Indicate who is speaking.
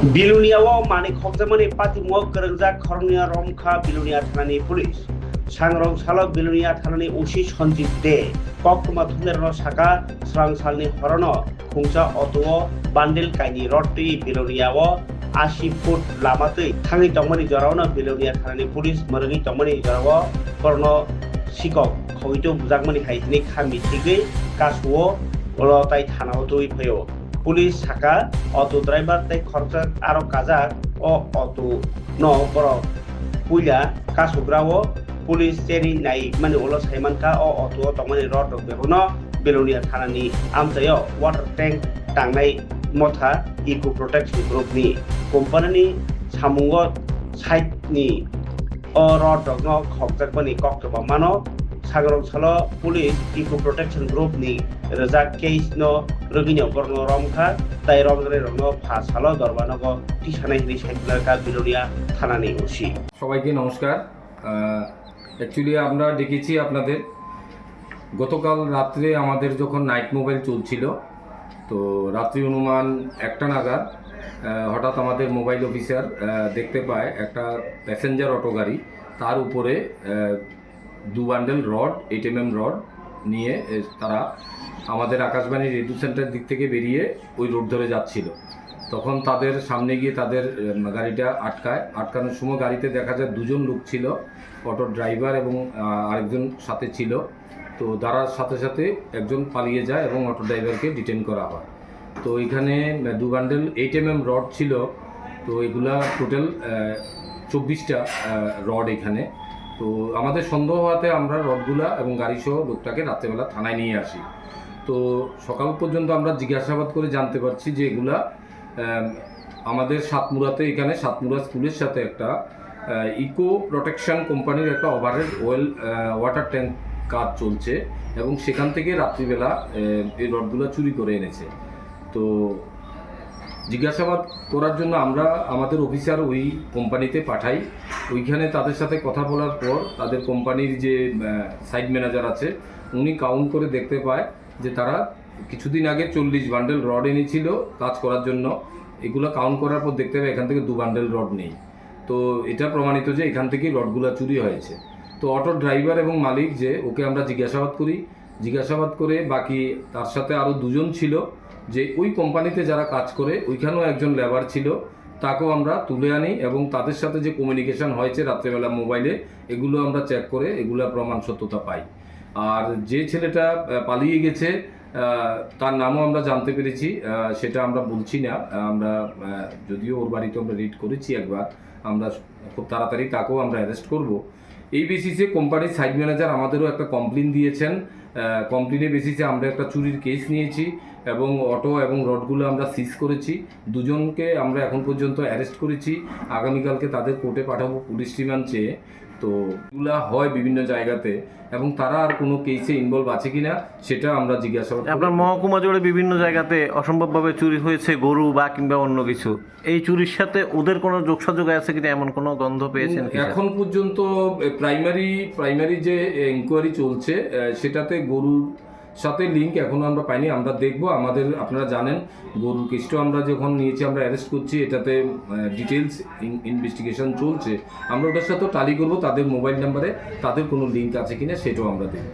Speaker 1: बिलुनियाव Manik हकजामानि पातिमुआव गोरोंजा खरनिया रमखा बिलुनिया थानानि police सांग्रं सालक बिलुनिया थानानि ओसि सन्जीव दे कक्टमा थुनेरनो साका स्रांसालनि हरनो खुंसा अटो बान्डेल काइनि रट्टी बिलुनियाव 80 फुट लामातै थाङै तंमनि जरावनो बिलुनिया थानानि पुलिस मरगि तंमनि जराव करनो सिकक खवितो बुजाकमनि हाइनि खामि थिगै कासुओ लताइ थानाव तुइ फयो पुलिस साका अटो ड्राइवर तै खर्चा आरो काजाक ओ अटो न बर पुइला कासुग्राओ पुलिस चेरि नाइ माने ओलो साइमानका ओ अटो तंमनि रड बेबनो बिलुनिया थानानि आमचायो वाटर टैंक टांनाय मथा इको प्रोटेक्शन ग्रुपनि कम्पानिनि सामुंग साइटनि ओ रड न खकजाकमनि कक्टबा मानो सांग्रं सालो पुलिस इको प्रोटेक्शन ग्रुपनि रजा केस न रगिनियाव बरनो रमखा ताइ रमजरे रनो फासालो दरबानगो टिसानाय हिनि साइटलारका बिलुनिया थानानि ओसि
Speaker 2: সবাইকে নমস্কার। অ্যাকচুয়ালি আমরা ডেকেছি আপনাদের গতকাল রাত্রে আমাদের যখন নাইট মোবাইল চলছিল তো রাত্রি অনুমান 1টা নাগাদ হঠাৎ আমাদের মোবাইল অফিসার দেখতে পায় একটা প্যাসেঞ্জার অটো গাড়ি তার উপরে 2 বান্ডেল রড 8 mm রড নিয়ে তারা আমাদের আকাশবাণী রেডিও সেন্টার দিক থেকে বেরিয়ে ওই রোড ধরে যাচ্ছিল। তখন তাদের সামনে গিয়ে তাদের গাড়িটা আটকানোর সময় গাড়িতে দেখা যায় 2 জন লোক ছিল, অটোর ড্রাইভার এবং আরেকজন সাথে ছিল। তো তারা সাথে সাথে একজন পালিয়ে যায় এবং অটো ড্রাইভারকে ডিটেন করা হয়। তো এখানে 2 বান্ডেল 8 mm রড ছিল। তো এগুলা টোটাল 24টা রড এখানে। তো আমাদের সন্দেহ হওয়াতে আমরা রডগুলা এবং গাড়িসহ লোকটাকে রাত্রেবেলা থানায় নিয়ে আসি। তো সকাল পর্যন্ত আমরা জিজ্ঞাসাবাদ করে জানতে পারছি যে এগুলা আমাদের সাতমুরাতে এখানে সাতমুরা স্কুলের সাথে একটা ইকো প্রোটেকশন কোম্পানির একটা ওভারহেড ওয়াটার ট্যাঙ্ক কাজ চলছে এবং সেখান থেকে রাত্রিবেলা এই রডগুলো চুরি করে এনেছে। তো জিজ্ঞাসাবাদ করার জন্য আমরা আমাদের অফিসার ওই কোম্পানিতে পাঠাই। ওইখানে তাদের সাথে কথা বলার পর তাদের কোম্পানির যে সাইট ম্যানেজার আছে উনি কাউন্ট করে দেখতে পায় যে তারা কিছুদিন আগে 40 বান্ডেল রড এনেছিল কাজ করার জন্য। এগুলো কাউন্ট করার পর দেখতে পাই এখান থেকে 2 বান্ডেল রড নেই। তো এটা প্রমাণিত যে এখান থেকেই রডগুলো চুরি হয়েছে। তো অটোর ড্রাইভার এবং মালিক যে ওকে আমরা জিজ্ঞাসাবাদ করে বাকি তার সাথে আরও 2 জন ছিল যে ওই কোম্পানিতে যারা কাজ করে ওইখানেও একজন লেবার ছিল, তাকেও আমরা তুলে আনি এবং তাদের সাথে যে কমিউনিকেশন হয়েছে রাত্রেবেলা মোবাইলে এগুলো আমরা চেক করে এগুলো প্রমাণ সত্যতা পাই। আর যে ছেলেটা পালিয়ে গেছে তার নামও আমরা জানতে পেরেছি, সেটা আমরা বলছি না। আমরা যদিও ওর বাড়িতে আমরা রিড করেছি একবার, আমরা খুব তাড়াতাড়ি তাকেও আমরা অ্যারেস্ট করব। এই বেসিসে কোম্পানির সাইট ম্যানেজার আমাদেরও একটা কমপ্লেন দিয়েছেন। কমপ্লেনের বেসিসে আমরা একটা চুরির কেস নিয়েছি এবং অটো এবং রডগুলো আমরা সিজ করেছি। 2 জনকে আমরা এখন পর্যন্ত অ্যারেস্ট করেছি। আগামীকালকে তাদের কোর্টে পাঠাবো পুলিশ রিমান্ড চেয়ে। তো এগুলো হয় বিভিন্ন জায়গাতে এবং তারা আর কোনো কেসে ইনভলভ আছে কিনা সেটা আমরা জিজ্ঞাসাবাদ।
Speaker 3: আপনার মহকুমা জুড়ে বিভিন্ন জায়গাতে অসম্ভবভাবে চুরি হয়েছে গরু বা কিংবা অন্য কিছু, এই চুরির সাথে ওদের কোনো যোগসাযোগ আছে কিনা এমন কোনো গন্ধ পেয়েছেন?
Speaker 2: এখন পর্যন্ত প্রাইমারি যে ইনকোয়ারি চলছে সেটাতে গরুর সাথে লিঙ্ক এখনো আমরা পাইনি। আমরা দেখবো। আপনারা জানেন গরুর কেসটা আমরা যখন নিয়েছি আমরা অ্যারেস্ট করছি, এটাতে ডিটেলস ইনভেস্টিগেশন চলছে। আমরা ওটার সাথেও টালি করবো তাদের মোবাইল নাম্বারে তাদের কোনো লিঙ্ক আছে কিনা সেটাও আমরা দেখবো।